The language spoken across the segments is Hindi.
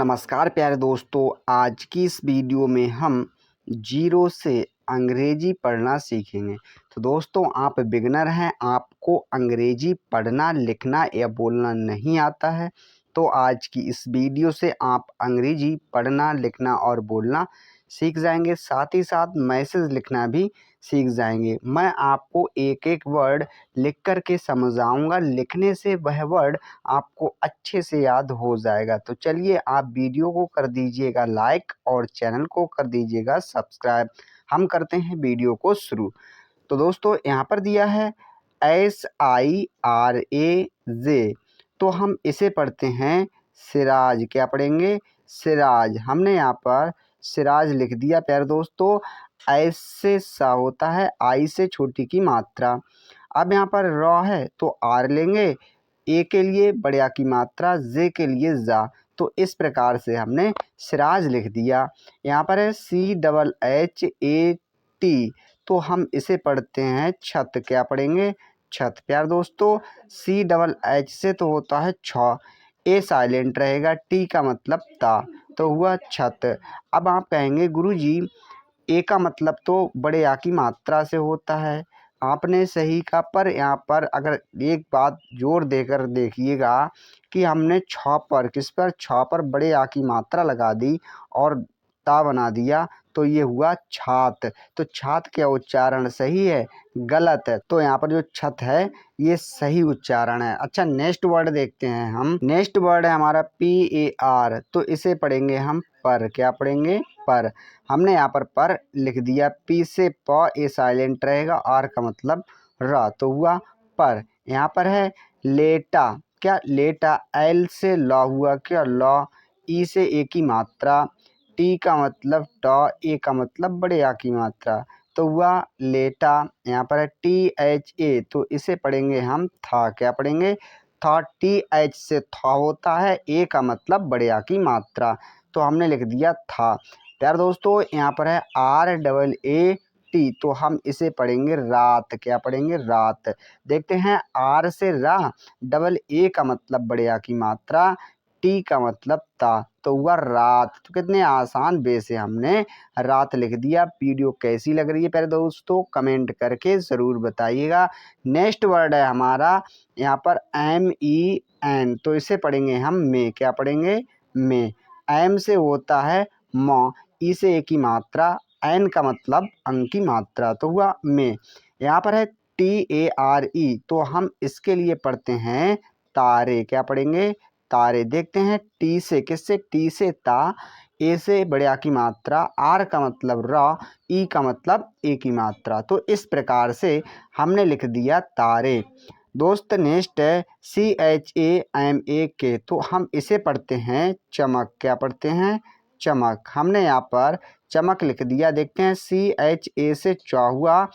नमस्कार प्यारे दोस्तों, आज की इस वीडियो में हम जीरो से अंग्रेजी पढ़ना सीखेंगे। तो दोस्तों, आप बिगिनर हैं, आपको अंग्रेजी पढ़ना लिखना या बोलना नहीं आता है, तो आज की इस वीडियो से आप अंग्रेजी पढ़ना लिखना और बोलना सीख जाएंगे, साथ ही साथ मैसेज लिखना भी सीख जाएंगे। मैं आपको एक एक वर्ड लिख कर के समझाऊंगा, लिखने से वह वर्ड आपको अच्छे से याद हो जाएगा। तो चलिए, आप वीडियो को कर दीजिएगा लाइक और चैनल को कर दीजिएगा सब्सक्राइब। हम करते हैं वीडियो को शुरू। तो दोस्तों, यहाँ पर दिया है SIRAJ, तो हम इसे पढ़ते हैं सिराज। क्या पढ़ेंगे? सिराज। हमने यहाँ पर सिराज लिख दिया प्यारे दोस्तों। ऐस से सा होता है, आई से छोटी की मात्रा। अब यहाँ पर रॉ है तो आर लेंगे, ए के लिए बड़े आ की मात्रा, जे के लिए जा। तो इस प्रकार से हमने सिराज लिख दिया। यहाँ पर है CHHAT, तो हम इसे पढ़ते हैं छत। क्या पढ़ेंगे? छत। प्यार दोस्तों, CHH से तो होता है छ, ए साइलेंट रहेगा, टी का मतलब ता, तो हुआ छत। अब आप कहेंगे गुरुजी, ए का मतलब तो बड़े आ की मात्रा से होता है। आपने सही कहा, पर यहाँ पर अगर एक बात जोर देकर देखिएगा कि हमने छ पर, किस पर? छ पर बड़े आ की मात्रा लगा दी और ता बना दिया, तो ये हुआ छात। तो छात क्या उच्चारण सही है? गलत है। तो यहाँ पर जो छत है ये सही उच्चारण है। अच्छा, नेक्स्ट वर्ड देखते हैं हम। नेक्स्ट वर्ड है हमारा PAR, तो इसे पढ़ेंगे हम पर। क्या पढ़ेंगे? पर। हमने यहाँ पर लिख दिया। पी से प, ए साइलेंट रहेगा, आर का मतलब रा, तो हुआ पर। यहाँ पर है लेटा। क्या? लेटा। एल से लॉ हुआ, क्या? लॉ। ई से ए की मात्रा, टी का मतलब ट, ए का मतलब बड़े आ की मात्रा, तो हुआ लेटा। यहाँ पर है THA, तो इसे पढ़ेंगे हम था। क्या पढ़ेंगे? था। TH से था होता है, ए का मतलब बड़े आ की मात्रा, तो हमने लिख दिया था। प्यार दोस्तों, यहाँ पर है RAAT, तो हम इसे पढ़ेंगे रात। क्या पढ़ेंगे? रात। देखते हैं, आर से रा, डबल ए का मतलब बड़े आ की मात्रा, टी का मतलब ता, तो हुआ रात। तो कितने आसान वे से हमने रात लिख दिया। वीडियो कैसी लग रही है प्यारे दोस्तों, कमेंट करके ज़रूर बताइएगा। नेक्स्ट वर्ड है हमारा यहाँ पर MEN, तो इसे पढ़ेंगे हम में। क्या पढ़ेंगे? में। एम से होता है म, ई से ए की मात्रा, एन का मतलब अंक की मात्रा, तो हुआ में। यहाँ पर है TARE, तो हम इसके लिए पढ़ते हैं तारे। क्या पढ़ेंगे? तारे। देखते हैं, टी से, किससे? टी से ता, ए से बड़े आ की मात्रा, आर का मतलब रा, ई का मतलब ए की मात्रा, तो इस प्रकार से हमने लिख दिया तारे। दोस्त, नेक्स्ट है CHAMAK, तो हम इसे पढ़ते हैं चमक। क्या पढ़ते हैं? चमक। हमने यहाँ पर चमक लिख दिया। देखते हैं, CHA से चा हुआ,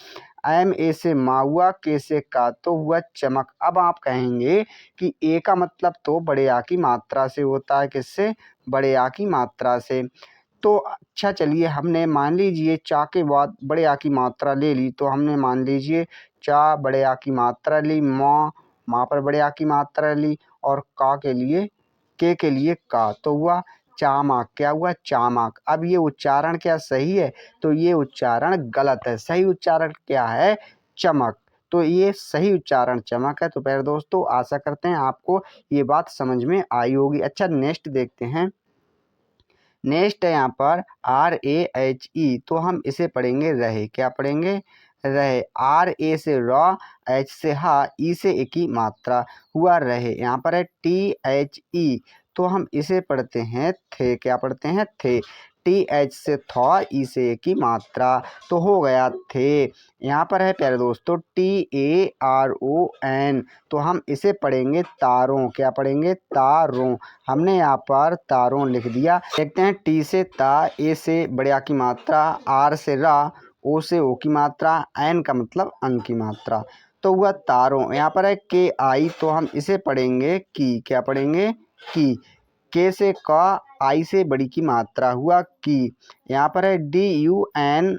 MA से मा हुआ, के से का, तो हुआ चमक। अब आप कहेंगे कि ए का मतलब तो बड़े आ की मात्रा से होता है, किससे? बड़े आ की मात्रा से। तो अच्छा, चलिए, हमने मान लीजिए चा के बाद बड़े आ की मात्रा ले ली, तो हमने मान लीजिए चा बड़े आ की मात्रा ली, माँ पर बड़े आ की मात्रा ली, और का के लिए, के लिए का, तो हुआ चामाक। क्या हुआ? चामाक। अब ये उच्चारण क्या सही है? तो ये उच्चारण गलत है। सही उच्चारण क्या है? चमक। तो ये सही उच्चारण चमक है। तो प्यारे दोस्तों, आशा करते हैं आपको ये बात समझ में आई होगी। अच्छा, नेक्स्ट देखते हैं। नेक्स्ट है यहाँ पर RAHE, तो हम इसे पढ़ेंगे रहे। क्या पढ़ेंगे? रहे। RA से रॉ, H से हा, ई से ए की मात्रा, हुआ रहे। यहाँ पर है THE, तो हम इसे पढ़ते हैं थे। क्या पढ़ते हैं? थे। TH से था, ई से ए की मात्रा, तो हो गया थे। यहाँ पर है प्यारे दोस्तों TARON, तो हम इसे पढ़ेंगे तारों। क्या पढ़ेंगे? तारों। हमने यहाँ पर तारों लिख दिया। देखते हैं, टी से ता, ए से बड़े आ की मात्रा, आर से रा, ओ से ओ की मात्रा, एन का मतलब अंक की मात्रा, तो हुआ तारों। यहाँ पर है KI, तो हम इसे पढ़ेंगे की। क्या पढ़ेंगे? की। के से का, आई से बड़ी की मात्रा, हुआ की। यहाँ पर है DUNIYA,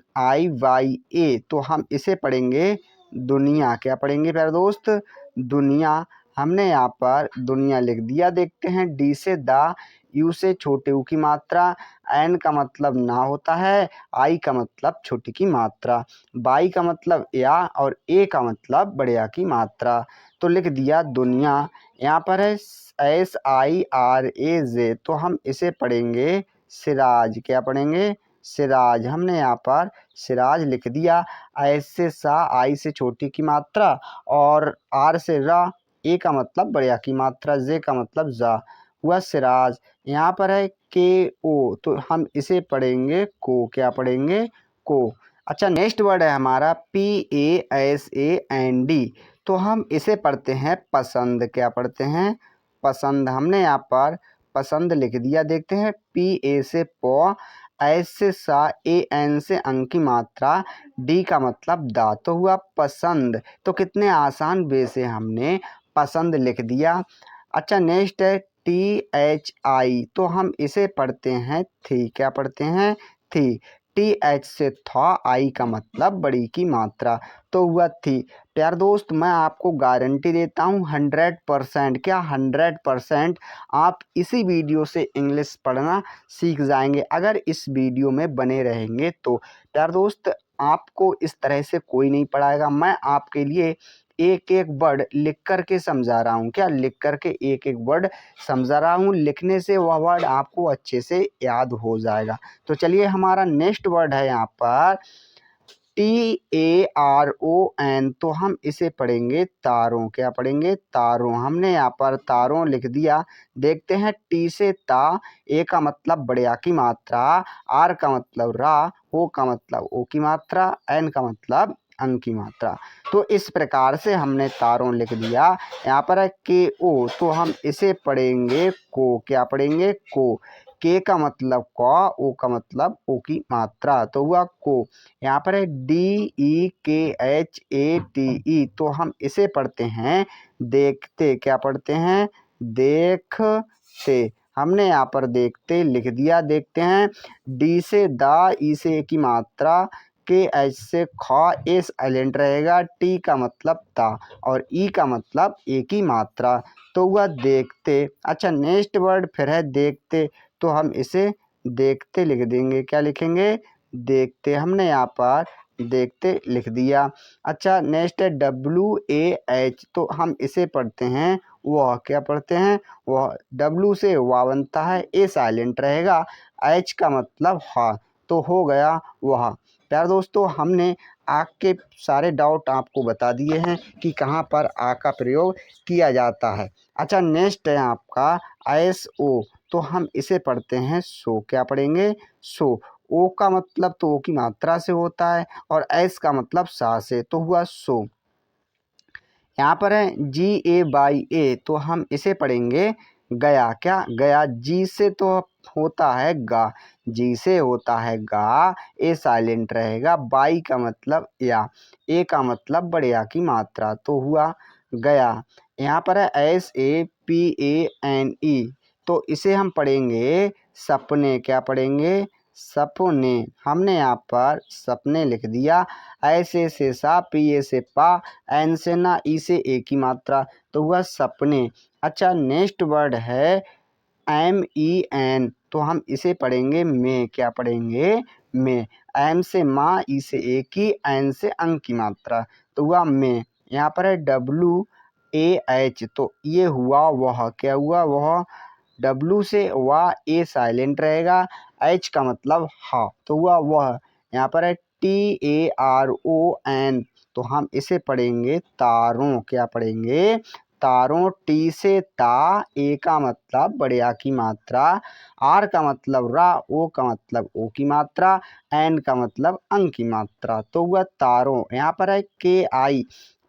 तो हम इसे पढ़ेंगे दुनिया। क्या पढ़ेंगे प्यारे दोस्त? दुनिया। हमने यहाँ पर दुनिया लिख दिया। देखते हैं, डी से दा, यू से छोटे ऊ की मात्रा, एन का मतलब ना होता है, आई का मतलब छोटी की मात्रा, बाई का मतलब या और ए का मतलब बड़े आ की मात्रा। तो लिख दिया दुनिया। यहाँ पर है SIRAJ, तो हम इसे पढ़ेंगे सिराज। क्या पढ़ेंगे? सिराज। हमने यहाँ पर सिराज लिख दिया। एस से सा, आई से छोटी की मात्रा और आर से रा, ए का मतलब बढ़िया की मात्रा, जे का मतलब जा, हुआ सिराज। यहाँ पर है KO, तो हम इसे पढ़ेंगे को। क्या पढ़ेंगे? को। अच्छा, नेक्स्ट वर्ड है हमारा PASAND, तो हम इसे पढ़ते हैं पसंद। क्या पढ़ते हैं? पसंद। हमने यहाँ पर पसंद लिख दिया। देखते हैं, PA से प, एस से सा, AN से अंक की मात्रा, डी का मतलब दा, तो हुआ पसंद। तो कितने आसान वे से हमने पसंद लिख दिया। अच्छा, नेक्स्ट है THI, तो हम इसे पढ़ते हैं थी। क्या पढ़ते हैं? थी। TH से था, आई का मतलब बड़ी की मात्रा, तो हुआ थी। प्यार दोस्त, मैं आपको गारंटी देता हूँ 100%, क्या 100% आप इसी वीडियो से इंग्लिश पढ़ना सीख जाएंगे अगर इस वीडियो में बने रहेंगे तो। प्यार दोस्त, आपको इस तरह से कोई नहीं पढ़ाएगा, मैं आपके लिए एक एक वर्ड लिख करके समझा रहा हूँ। क्या? लिख करके एक एक वर्ड समझा रहा हूँ। लिखने से वह वर्ड आपको अच्छे से याद हो जाएगा। तो चलिए, हमारा नेक्स्ट वर्ड है यहाँ पर TARON, तो हम इसे पढ़ेंगे तारों। क्या पढ़ेंगे? तारों। हमने यहाँ पर तारों लिख दिया। देखते हैं, टी से ता, ए का मतलब बढ़िया की मात्रा, आर का मतलब रा, ओ का मतलब ओ की मात्रा, एन का मतलब अंक की मात्रा। तो इस प्रकार से हमने तारों लिख दिया। यहाँ पर है KO, तो हम इसे पढ़ेंगे को। क्या पढ़ेंगे? को। के का मतलब क, ओ का मतलब ओ की मात्रा, तो हुआ को। यहाँ पर है DEKHATE, तो हम इसे पढ़ते हैं देखते। क्या पढ़ते हैं? देखते। हमने यहाँ पर देखते लिख दिया। देखते हैं, डी से दा, ई से ए की मात्रा, KH से खा, ए साइलेंट रहेगा, टी का मतलब ता और ई का मतलब ए की मात्रा, तो हुआ देखते। अच्छा, नेक्स्ट वर्ड फिर है देखते, तो हम इसे देखते लिख देंगे। क्या लिखेंगे? देखते। हमने यहाँ पर देखते लिख दिया। अच्छा, नेक्स्ट है WAH, तो हम इसे पढ़ते हैं वह। क्या पढ़ते हैं? वह। W से वाह बनता है, ए साइलेंट रहेगा, H का मतलब हाँ, तो हो गया वह। प्यार दोस्तों, हमने आ के सारे डाउट आपको बता दिए हैं कि कहाँ पर आ का प्रयोग किया जाता है। अच्छा, नेक्स्ट है आपका SO, तो हम इसे पढ़ते हैं सो। क्या पढ़ेंगे? सो। ओ का मतलब तो ओ की मात्रा से होता है और एस का मतलब सा से, तो हुआ सो। यहाँ पर है GAYA, तो हम इसे पढ़ेंगे गया। क्या? गया। जी से तो होता है गा, जी से होता है गा, ए साइलेंट रहेगा, बाई का मतलब या, ए का मतलब बढ़िया की मात्रा, तो हुआ गया। यहाँ पर है SAPANE, तो इसे हम पढ़ेंगे सपने। क्या पढ़ेंगे? सपने। हमने यहाँ पर सपने लिख दिया। ऐसे से सा, पीए से पा, एन से ना, ई से ए की मात्रा, तो हुआ सपने। अच्छा, नेक्स्ट वर्ड है MEN, तो हम इसे पढ़ेंगे में। क्या पढ़ेंगे? में। एम से माँ, ई से ए की, एन से अंक की मात्रा, तो हुआ में। यहाँ पर है WAH, तो ये हुआ वह। क्या हुआ? वह। W से वाह, ए साइलेंट रहेगा, H का मतलब हाँ, तो हुआ वह। यहाँ पर है TARON, तो हम इसे पढ़ेंगे तारों। क्या पढ़ेंगे? तारों। टी से ता, ए का मतलब बढ़िया की मात्रा, आर का मतलब रा, ओ का मतलब ओ की मात्रा, एन का मतलब अंक की मात्रा, तो हुआ तारों। यहाँ पर है KI,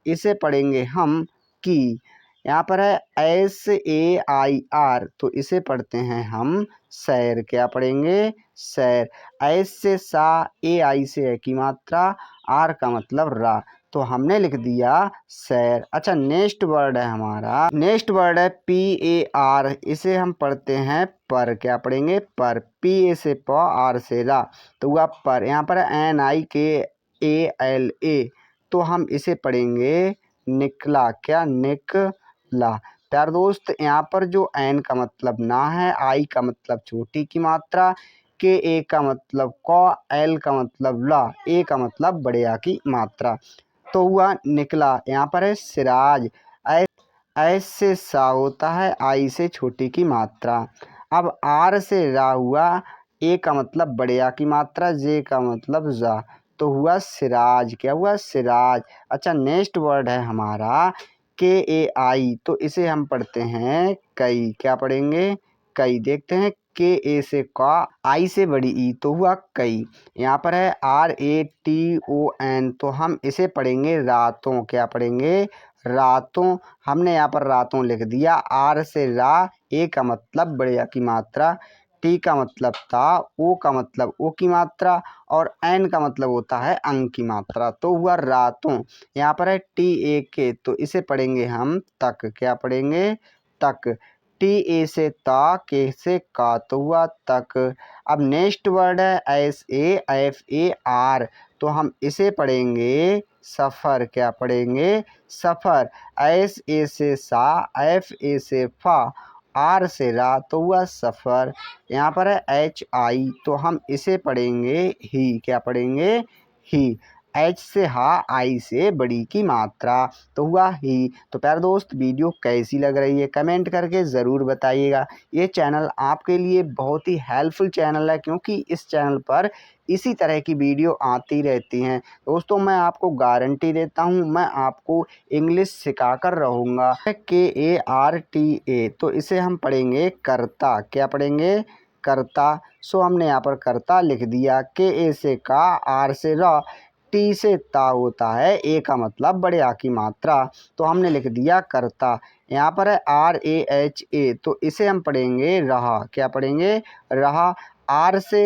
इसे पढ़ेंगे हम की। यहाँ पर है SAIR, तो इसे पढ़ते हैं हम सैर। क्या पढ़ेंगे? सैर। एस से सा, AI से ए की मात्रा, आर का मतलब रा, तो हमने लिख दिया सैर। अच्छा, नेक्स्ट वर्ड है हमारा, नेक्स्ट वर्ड है PAR, इसे हम पढ़ते हैं पर। क्या पढ़ेंगे? पर। PA से प, आर से रा, तो हुआ पर। यहाँ पर NIKALA, तो हम इसे पढ़ेंगे निकला। क्या? निकला। प्यार दोस्त यहाँ पर जो एन का मतलब ना है, आई का मतलब छोटी की मात्रा, के ए का मतलब क, एल का मतलब ला, ए का मतलब बढ़िया की मात्रा। तो हुआ निकला यहाँ पर है सिराज। एस से सा होता है, आई से छोटी की मात्रा। अब आर से रा हुआ, ए का मतलब बढ़िया की मात्रा, जे का मतलब जा, तो हुआ सिराज। क्या हुआ? सिराज। अच्छा, नेक्स्ट वर्ड है हमारा के ए आई, तो इसे हम पढ़ते हैं कई। क्या पढ़ेंगे? कई। देखते हैं, के ए से का, आई से बड़ी ई, तो हुआ कई। यहाँ पर है R A T O N, तो हम इसे पढ़ेंगे रातों। क्या पढ़ेंगे? रातों। हमने यहाँ पर रातों लिख दिया। आर से रा, ए का मतलब बढ़िया की मात्रा, टी का मतलब ता, ओ का मतलब ओ की मात्रा, और एन का मतलब होता है अंक की मात्रा, तो हुआ रातों। यहाँ पर है टी ए के, तो इसे पढ़ेंगे हम तक। क्या पढ़ेंगे? तक। टी ए से ता, के से का, तो हुआ तक। अब नेक्स्ट वर्ड है S A F A R, तो हम इसे पढ़ेंगे सफ़र। क्या पढ़ेंगे? सफ़र। एस ए से सा, एफ ए से फा, आर से रा, तो हुआ सफ़र। यहाँ पर है एच आई, तो हम इसे पढ़ेंगे ही। क्या पढ़ेंगे? ही। एच से हा, आई से बड़ी की मात्रा, तो हुआ ही। तो प्यारे दोस्त, वीडियो कैसी लग रही है कमेंट करके ज़रूर बताइएगा। ये चैनल आपके लिए बहुत ही हेल्पफुल चैनल है, क्योंकि इस चैनल पर इसी तरह की वीडियो आती रहती हैं। दोस्तों, मैं आपको गारंटी देता हूँ, मैं आपको इंग्लिश सिखा कर रहूँगा। के ए आर टी ए, तो इसे हम पढ़ेंगे कर्ता। क्या पढ़ेंगे? कर्ता। सो हमने यहाँ पर कर्ता लिख दिया। के ए से का, आर से रा, टी से ता होता है, ए का मतलब बढ़िया की मात्रा, तो हमने लिख दिया कर्ता। यहाँ पर है आर ए एच ए, तो इसे हम पढ़ेंगे रहा। क्या पढ़ेंगे? रहा। आर से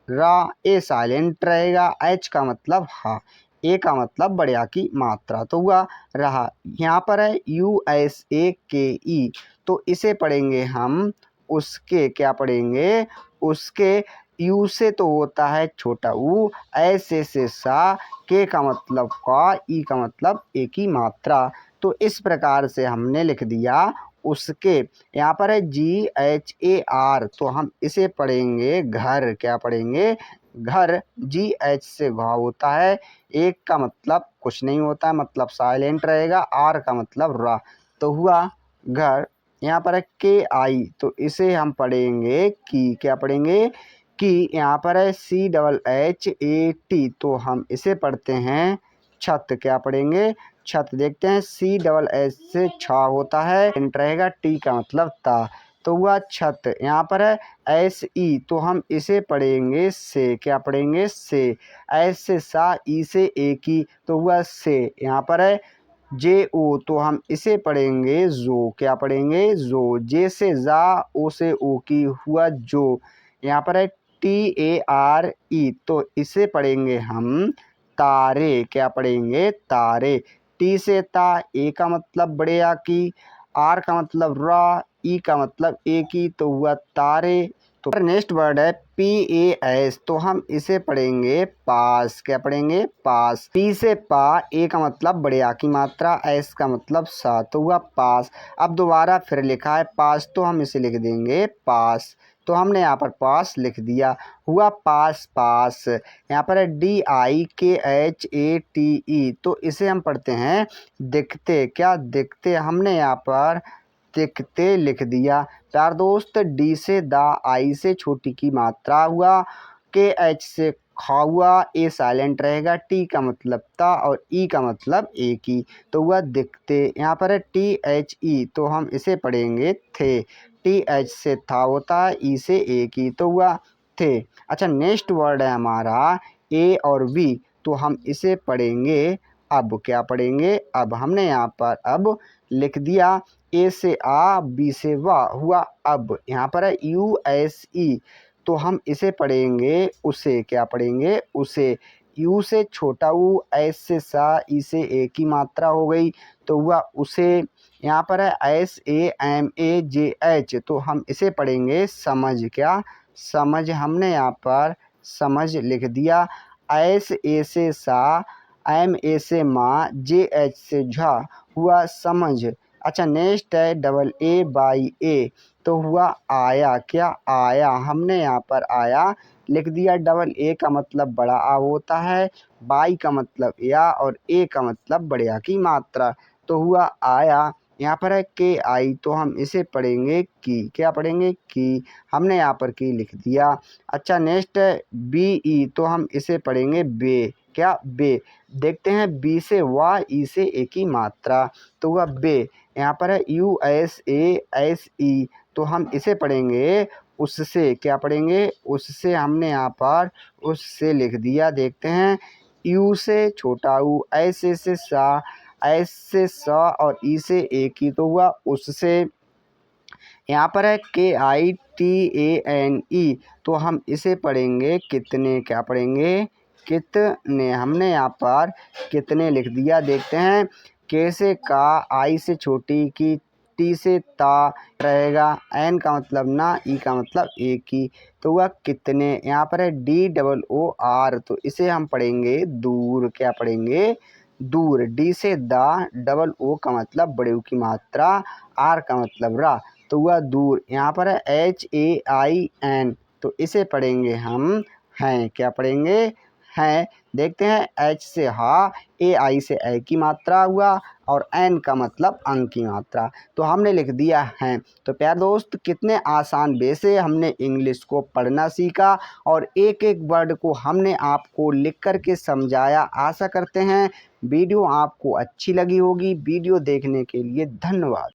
रा, ए साइलेंट रहेगा, एच का मतलब हा, ए का मतलब बढ़िया की मात्रा, तो हुआ रहा। यहाँ पर है यू एस ए के ई, तो इसे पढ़ेंगे हम उसके। क्या पढ़ेंगे? उसके। यू से तो होता है छोटा ऊ, ऐसे से सा, के का मतलब का, ई का मतलब ए की मात्रा, तो इस प्रकार से हमने लिख दिया उसके। यहाँ पर है जी एच ए आर, तो हम इसे पढ़ेंगे घर। क्या पढ़ेंगे? घर। जी एच से घाव होता है, एक का मतलब कुछ नहीं होता है, मतलब साइलेंट रहेगा, आर का मतलब रा, तो हुआ घर। यहाँ पर है के आई, तो इसे हम पढ़ेंगे की। क्या पढ़ेंगे? की। यहाँ पर है C double H A T, तो हम इसे पढ़ते हैं छत। क्या पढ़ेंगे? छत। देखते हैं, सी डबल एच से छा होता है, एंट रहेगा, टी का मतलब ता, तो हुआ छत। यहाँ पर है एस ई, तो हम इसे पढ़ेंगे से। क्या पढ़ेंगे? से। एस से सा, ई से ए की, तो हुआ से। यहाँ पर है जे ओ, तो हम इसे पढ़ेंगे जो। क्या पढ़ेंगे? जो। जे से जा, ओ से ओ की, हुआ जो। यहाँ पर है टी ए आर ई, तो इसे पढ़ेंगे हम तारे। क्या पढ़ेंगे? तारे। टी से ता, ए का मतलब बढ़िया की, आर का मतलब रा, ई का मतलब ए की, तो हुआ तारे। तो नेक्स्ट वर्ड है पी ए एस, तो हम इसे पढ़ेंगे पास। क्या पढ़ेंगे? पास। पी से पा, ए का मतलब बढ़िया की मात्रा, एस का मतलब सा, तो हुआ पास। अब दोबारा फिर लिखा है पास, तो हम इसे लिख देंगे पास, तो हमने यहाँ पर पास लिख दिया, हुआ पास। पास। यहाँ पर है डी आई के एच ए टी ई, तो इसे हम पढ़ते हैं दिखते। क्या? दिखते। हमने यहाँ पर दिखते लिख दिया। प्यार दोस्त, डी से दा, आई से छोटी की मात्रा हुआ, के एच से खा हुआ, ए साइलेंट रहेगा, टी का मतलब ता, और ई का मतलब ए की, तो हुआ दिखते। यहाँ पर है टी एच ई, तो हम इसे पढ़ेंगे थे। टी एच से था होता है, ई से ए की, तो हुआ थे। अच्छा, नेक्स्ट वर्ड है हमारा ए और वी, तो हम इसे पढ़ेंगे अब। क्या पढ़ेंगे? अब। हमने यहाँ पर अब लिख दिया, ए से आ, बी से वा, हुआ अब। यहाँ पर है यू एस ई, तो हम इसे पढ़ेंगे उसे। क्या पढ़ेंगे? उसे। यू से छोटा ऊ, एस से सा, ई से ए की मात्रा हो गई, तो हुआ उसे। यहाँ पर है S A M A J H, तो हम इसे पढ़ेंगे समझ। क्या? समझ। हमने यहाँ पर समझ लिख दिया। एस ए से सा, एम ए से माँ, जे एच से झा, हुआ समझ। अच्छा नेक्स्ट है डबल ए बाई ए, तो हुआ आया। क्या आया, हमने यहाँ पर आया लिख दिया। डबल ए का मतलब बड़ा आ होता है, बाई का मतलब या, और ए का मतलब बढ़िया की मात्रा, तो हुआ आया। यहाँ पर है के आई, तो हम इसे पढ़ेंगे की। क्या पढ़ेंगे की, हमने यहाँ पर की लिख दिया। अच्छा नेक्स्ट है बी ई, तो हम इसे पढ़ेंगे बे। क्या बे, देखते हैं बी से वाह, ई से ए की मात्रा, तो हुआ बे। यहाँ पर है U S A S E, तो हम इसे पढ़ेंगे उससे। क्या पढ़ेंगे उससे, हमने यहाँ पर उससे लिख दिया। देखते हैं यू से छोटा ऊ, ऐसे से सा, ऐसे सा, और ई से ए की, तो हुआ उससे। यहाँ पर है के I T A N E, तो हम इसे पढ़ेंगे कितने। क्या पढ़ेंगे कितने, हमने यहाँ पर कितने लिख दिया। देखते हैं के से का, आई से छोटी की, टी से ता रहेगा, एन का मतलब ना, ई का मतलब एक की, तो हुआ कितने। यहाँ पर है डी डबल ओ आर, तो इसे हम पढ़ेंगे दूर। क्या पढ़ेंगे दूर। डी से दा, डबल ओ का मतलब बड़े की मात्रा, आर का मतलब रा, तो हुआ दूर। यहाँ पर है एच ए आई एन, तो इसे पढ़ेंगे हम हैं। क्या पढ़ेंगे हैं। देखते हैं एच से हा, ए आई से ए की मात्रा हुआ, और एन का मतलब अंक की मात्रा, तो हमने लिख दिया हैं। तो प्यार दोस्त कितने आसान वे से हमने इंग्लिश को पढ़ना सीखा, और एक एक वर्ड को हमने आपको लिख कर के समझाया। आशा करते हैं वीडियो आपको अच्छी लगी होगी। वीडियो देखने के लिए धन्यवाद।